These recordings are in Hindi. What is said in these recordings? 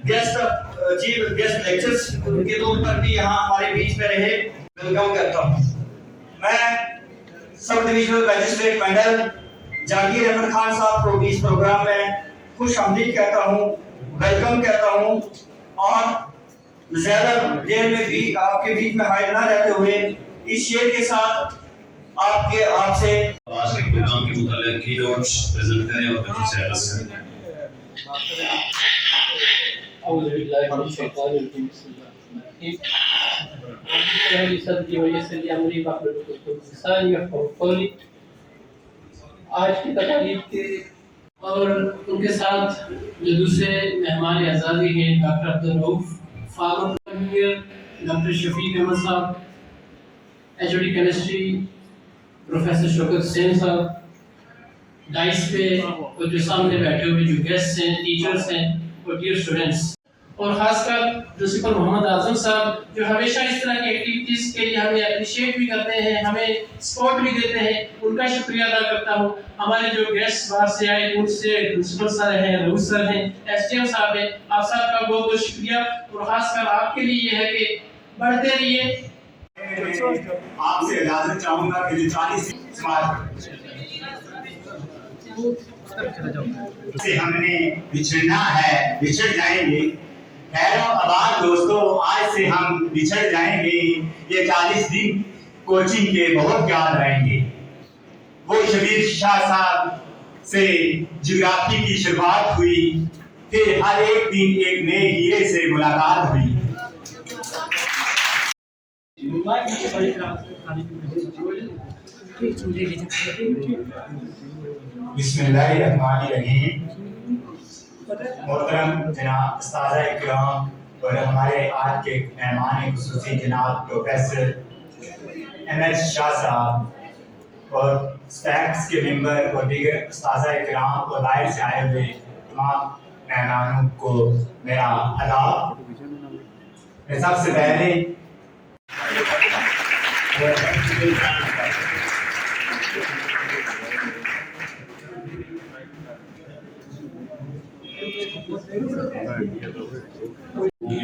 गेस्ट चीफ गेस्ट लेक्चर्स के तौर पर भी यहाँ हमारे बीच में रहे, वेलकम करता हूँ। मैं सब डिविजनल मजिस्ट्रेट मंडल जहांगीर अहमद खान साहब को इस प्रोग्राम में खुश आमदीद कहता हूँ, वेलकम कहता हूँ और ज्यादा देर में भी आपके बीच में हाजिर न रहते हुए इस शेर के साथ आपसे आज के प्रोग्राम के मुताबिक की नोट्स प्रेजेंट करें और कुछ एड्रेस करें। आज की तकरीब के और उनके साथ जो दूसरे मेहमान आज़ादी हैं डॉक्टर अब्दुल रऊफ फारूक, डॉक्टर शफीक अहमद साहब, HOD chemistry professor Shaukat Hussain साहब, डाइस पे और जो सामने बैठे हुए जो गेस्ट हैं, टीचर्स हैं और डियर स्टूडेंट्स, और खासकर प्रिंसिपल मोहम्मद आजम साहब जो हमेशा इस तरह की एक्टिविटीज के लिए हमें अप्रिशिएट भी करते हैं, हमें सपोर्ट भी देते हैं, उनका शुक्रिया अदा करता हूँ। हमारे जो गेस्ट बाहर से आए उनसे प्रिंसिपल सर हैं, रऊफ सर हैं, एसडीएम साहब हैं, आप सबका बहुत बहुत शुक्रिया और खासकर आपके लिए ये है कि बढ़ते रहिए। आपसे इजाजत चाहूंगा कि 40 से हमने बिछड़ना है, बिछड़ जाएंगे। खैर आबाद दोस्तों, आज से हम बिछड़ जाएंगे। ये 40 दिन कोचिंग के बहुत याद रहेंगे। वो शबीर शाह साहब से ज्योग्राफी की शुरुआत हुई, फिर हर एक दिन एक नए हीरे से मुलाकात हुई। बिस्मिल्लाहिर्रहमानिर्रहीम। मोहतरम जनाब उस्ताद इकराम और हमारे आज के मेहमान खुसूसी जनाब प्रोफेसर एमएच शाह साहब और स्टैफ्स के मेंबर और दीगर उस्ताद इकराम और बाहर से आए हुए तमाम मेहमानों को मेरा आदाब। मैं सबसे पहले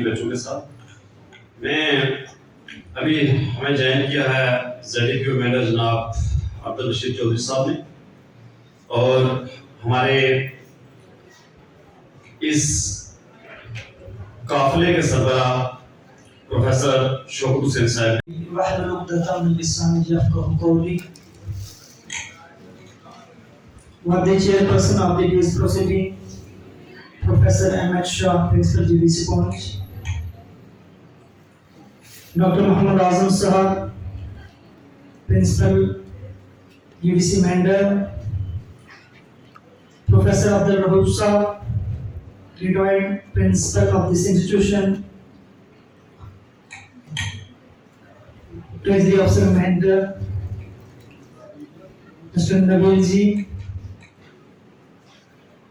बच्चों के साथ मैं अभी हमें ज्वाइन किया है ZDPO मेंबर जनाब अब्दुल रशीद चौधरी साहब ने, और हमारे इस काफिले के सरबराह प्रोफेसर शौकत हुसैन साहब। What the chairperson of the day's proceeding, Professor Ahmed Shah, Principal GVC College, Dr. Muhammad Azam Sahab, Principal GVC Mandal, Professor Abdul Rahul Sahab, retired Principal of this institution, Treasury Officer Mandal, Mr. Nabil Ji,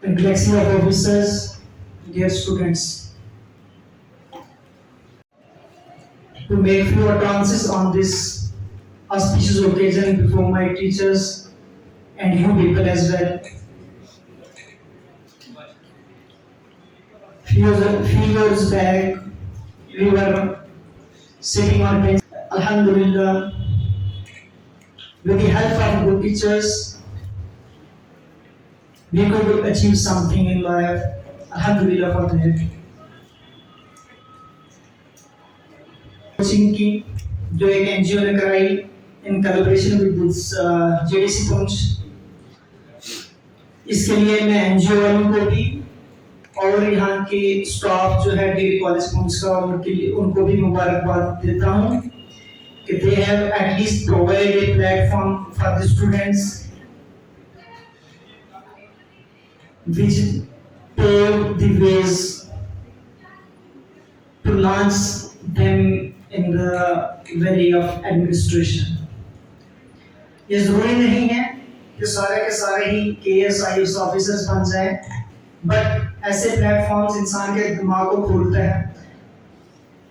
and galaxy of officers, dear students. To make few utterances on this auspicious occasion before my teachers and you people as well. Few years back, we were sitting on bench. Alhamdulillah, with the help of good teachers, we could achieve something in life. Alhamdulillah for that. Coaching की जो एक एनजीओ ने कराई इन कोलैबोरेशन विद जेडीसी पुंछ, इसके लिए मैं एनजीओ वालों को भी और यहाँ के स्टाफ जो है डिग्री कॉलेज पुंछ का उनको भी मुबारकबाद देता हूँ कि they have at least provided a platform for the students which pave the ways to launch them in the way of administration. ये जरूरी नहीं है कि सारे के सारे ही KS IAS ऑफिसर्स बन जाएं, बट ऐसे प्लेटफॉर्म्स इंसान के दिमाग को खोलते हैं।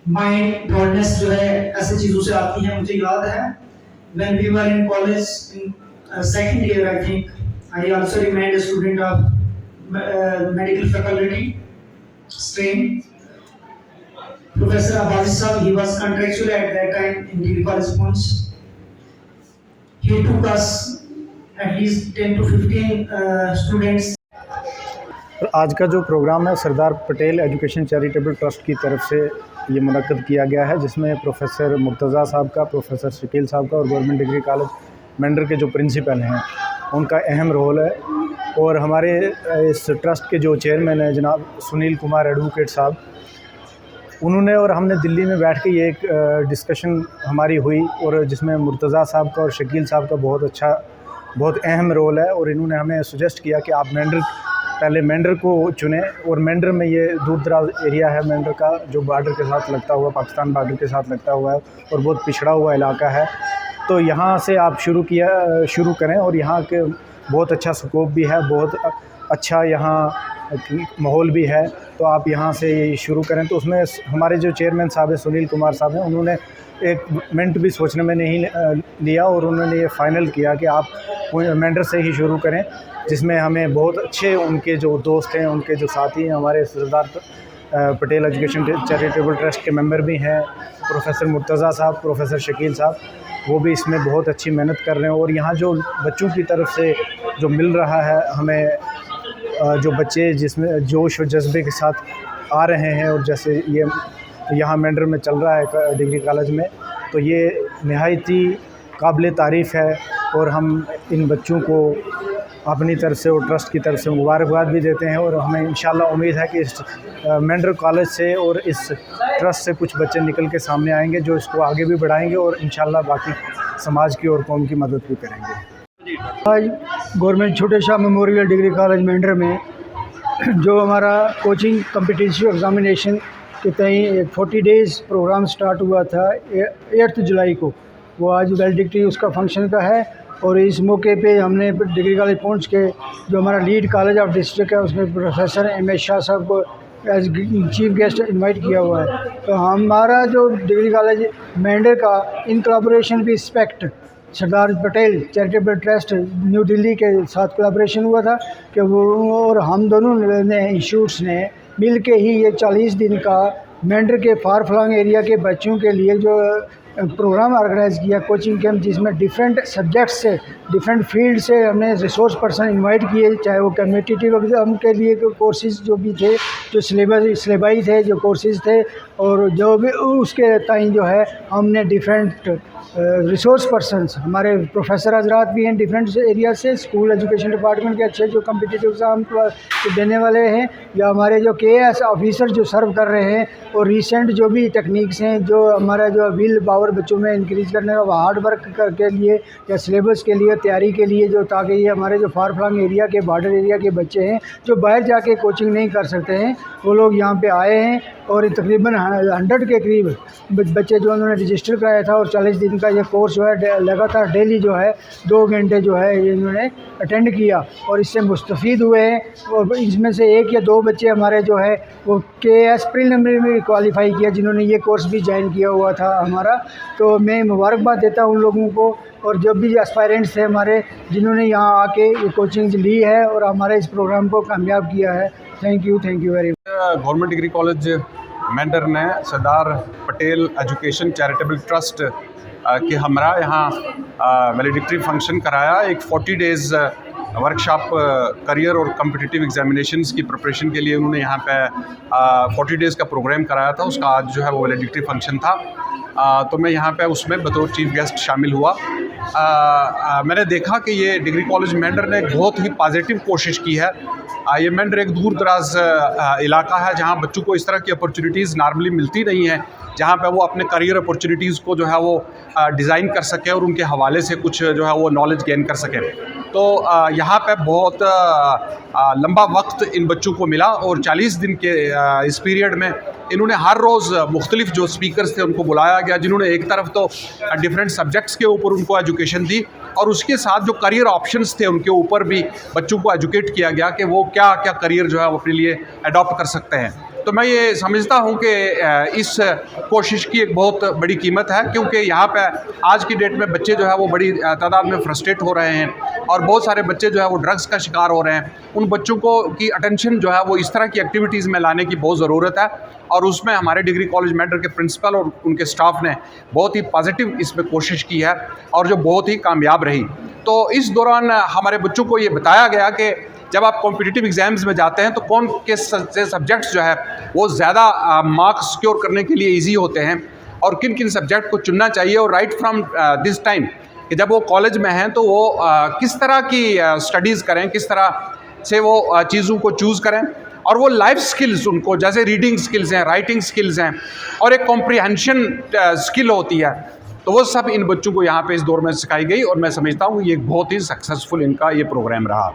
माइंड ब्रॉडनेस जो है ऐसी चीजों से आती है। मुझे याद है when we were in college in second year, I think. I also remained a student of medical faculty stream. Professor Abbas Sahab, he was contractual at that time in Degree College Punch. He took us at least 10 to 15 students. आज का जो प्रोग्राम है Sardar Patel education charitable trust की तरफ से ये मुनक्कद किया गया है, जिसमें प्रोफेसर मुर्तज़ा साहब का, प्रोफेसर शकील साहब का और गवर्नमेंट डिग्री कॉलेज मेंढर के जो प्रिंसिपल हैं उनका अहम रोल है। और हमारे इस ट्रस्ट के जो चेयरमैन हैं जनाब सुनील कुमार एडवोकेट साहब, उन्होंने और हमने दिल्ली में बैठ के ये एक डिस्कशन हमारी हुई और जिसमें मुर्तज़ा साहब का और शकील साहब का बहुत अहम रोल है। और इन्होंने हमें सजेस्ट किया कि आप पहले मेंढर को चुनें। और मेंढर में ये दूर दराज एरिया है मेंढर का, जो बॉर्डर के साथ लगता हुआ, पाकिस्तान बॉर्डर के साथ लगता हुआ है और बहुत पिछड़ा हुआ इलाका है। तो यहाँ से आप शुरू करें और यहाँ के बहुत अच्छा स्कोप भी है, बहुत अच्छा यहाँ माहौल भी है, तो आप यहाँ से शुरू करें। तो उसमें हमारे जो चेयरमैन साहब हैं सुनील कुमार साहब हैं, उन्होंने एक मिनट भी सोचने में नहीं लिया और उन्होंने ये फ़ाइनल किया कि आप मेंढर से ही शुरू करें, जिसमें हमें बहुत अच्छे उनके जो दोस्त हैं, उनके जो साथी हैं, हमारे Sardar Patel education charitable trust के मेंबर भी हैं, प्रोफेसर मुर्तज़ा साहब, प्रोफेसर शकील साहब, वो भी इसमें बहुत अच्छी मेहनत कर रहे हैं। और यहाँ जो बच्चों की तरफ से जो मिल रहा है हमें, जो बच्चे जिसमें जोश और जज्बे के साथ आ रहे हैं, और जैसे ये यहाँ मेंढर में चल रहा है डिग्री कॉलेज में, तो ये नहायत ही काबिल तारीफ़ है। और हम इन बच्चों को अपनी तरफ से और ट्रस्ट की तरफ से मुबारकबाद भी देते हैं। और हमें इंशाल्लाह उम्मीद है कि इस मेंढर कॉलेज से और इस ट्रस्ट से कुछ बच्चे निकल के सामने आएंगे जो इसको आगे भी बढ़ाएंगे और इंशाल्लाह बाकी समाज की और कौम की मदद भी करेंगे। आज गवर्नमेंट छोटे Shah memorial degree college Mendhar में जो हमारा कोचिंग कम्पिटिटिव एग्ज़ामिनेशन के तई एक 40 डेज़ प्रोग्राम स्टार्ट हुआ था 8 जुलाई को, वो आज वैलिडिटी उसका फंक्शन का है। और इस मौके पे हमने डिग्री कॉलेज पहुंच के जो हमारा लीड कॉलेज ऑफ डिस्ट्रिक्ट है उसमें प्रोफेसर एम.एस. शाह साहब को एज चीफ गेस्ट इनवाइट किया हुआ है। तो हमारा जो डिग्री कॉलेज मेंढर का in collaboration with SPECT Sardar Patel charitable trust new Delhi के साथ कोलैबोरेशन हुआ था कि वो और हम दोनों ने इंस्टीट्यूट्स ने मिल के ही ये 40 दिन का मेंढर के फार फ्लंग एरिया के बच्चों के लिए जो प्रोग्राम ऑर्गेनाइज़ किया कोचिंग कैंप, जिसमें डिफरेंट सब्जेक्ट से डिफरेंट फील्ड से हमने रिसोर्स पर्सन इनवाइट किए, चाहे वो कम्पिटिटिव एग्ज़ाम के लिए कोर्सेज़ जो भी थे, जो सिलेबाई थे, जो कोर्सेज़ थे, और जो भी उसके ताईं जो है हमने डिफरेंट रिसोर्स पर्सनस, हमारे प्रोफेसर हजरात भी हैं डिफरेंट एरिया से, स्कूल एजुकेशन डिपार्टमेंट के अच्छे जो कम्पिटिटिव एग्ज़ाम देने वाले हैं, या हमारे जो KS ऑफिसर जो सर्व कर रहे हैं, और रिसेंट जो भी टेक्निक्स हैं जो हमारा जो विल पावर बच्चों में इंक्रीज़ करने का हार्ड वर्क के लिए या सिलेबस के लिए तैयारी के लिए, जो ताकि ये हमारे जो फार फ्लंग एरिया के बॉर्डर एरिया के बच्चे हैं जो बाहर जाके कोचिंग नहीं कर सकते हैं, वो लोग यहाँ पे आए हैं। और तकरीबन 100 के करीब बच्चे जो उन्होंने रजिस्टर कराया था, और 40 दिन का ये कोर्स जो है लगातार डेली जो है 2 घंटे जो है ये इन्होंने अटेंड किया और इससे मुस्तफ़ीद हुए हैं। और इसमें से 1 या 2 बच्चे हमारे जो है वो KS प्रीलिमिनरी में क्वालिफाई किया, जिन्होंने ये कोर्स भी ज्वाइन किया हुआ था हमारा। तो मैं मुबारकबाद देता हूँ उन लोगों को, और जब भी एस्पायरेंट्स थे हमारे जिन्होंने यहाँ आके ये कोचिंग ली है और हमारे इस प्रोग्राम को कामयाब किया है। Thank you very much. Government degree college Mendhar ने Sardar Patel education charitable trust के हमरा यहाँ वैलिडिक्टरी फंक्शन कराया। एक 40 डेज़ वर्कशॉप करियर और कम्पिटिटिव एग्जामिनेशंस की प्रिपरेशन के लिए उन्होंने यहाँ पे 40 डेज़ का प्रोग्राम कराया था। उसका आज जो है वो वैलिडिक्टरी फंक्शन था। तो मैं यहाँ पे उसमें बतौर चीफ गेस्ट शामिल हुआ। मैंने देखा कि ये डिग्री कॉलेज मेंढर ने एक बहुत ही पॉजिटिव कोशिश की है। ये मेंढर एक दूर दराज इलाका है जहाँ बच्चों को इस तरह की अपॉर्चुनिटीज़ नॉर्मली मिलती नहीं है, जहाँ पे वो अपने करियर अपॉर्चुनिटीज़ को जो है वो डिज़ाइन कर सकें और उनके हवाले से कुछ जो है वो नॉलेज गेन कर सकें। तो यहाँ पे बहुत लंबा वक्त इन बच्चों को मिला और 40 दिन के इस पीरियड में इन्होंने हर रोज़ मुख्तलिफ जो स्पीकर्स थे उनको बुलाया गया, जिन्होंने एक तरफ तो डिफरेंट सब्जेक्ट्स के ऊपर उनको एजुकेशन दी और उसके साथ जो करियर ऑप्शंस थे उनके ऊपर भी बच्चों को एजुकेट किया गया कि वो क्या क्या करियर जो है वो अपने लिए अडॉप्ट कर सकते हैं। तो मैं ये समझता हूँ कि इस कोशिश की एक बहुत बड़ी कीमत है, क्योंकि यहाँ पे आज की डेट में बच्चे जो है वो बड़ी तादाद में फ्रस्ट्रेट हो रहे हैं और बहुत सारे बच्चे जो है वो ड्रग्स का शिकार हो रहे हैं। उन बच्चों को की अटेंशन जो है वो इस तरह की एक्टिविटीज़ में लाने की बहुत ज़रूरत है, और उसमें हमारे डिग्री कॉलेज मेंढर के प्रिंसिपल और उनके स्टाफ ने बहुत ही पॉजिटिव इसमें कोशिश की है और जो बहुत ही कामयाब रही। तो इस दौरान हमारे बच्चों को ये बताया गया कि जब आप कॉम्पिटिटिव एग्ज़ाम्स में जाते हैं तो कौन किस सब्जेक्ट्स जो है वो ज़्यादा मार्क्स सिक्योर करने के लिए ईजी होते हैं और किन किन सब्जेक्ट को चुनना चाहिए, और राइट फ्रॉम दिस टाइम कि जब वो कॉलेज में हैं तो वो किस तरह की स्टडीज़ करें, किस तरह से वो चीज़ों को चूज़ करें, और वो लाइफ स्किल्स उनको जैसे रीडिंग स्किल्स हैं, राइटिंग स्किल्स हैं और एक कॉम्प्रिहेंशन स्किल होती है, तो वो सब इन बच्चों को यहाँ पे इस दौर में सिखाई गई और मैं समझता हूँ ये बहुत ही सक्सेसफुल इनका ये प्रोग्राम रहा।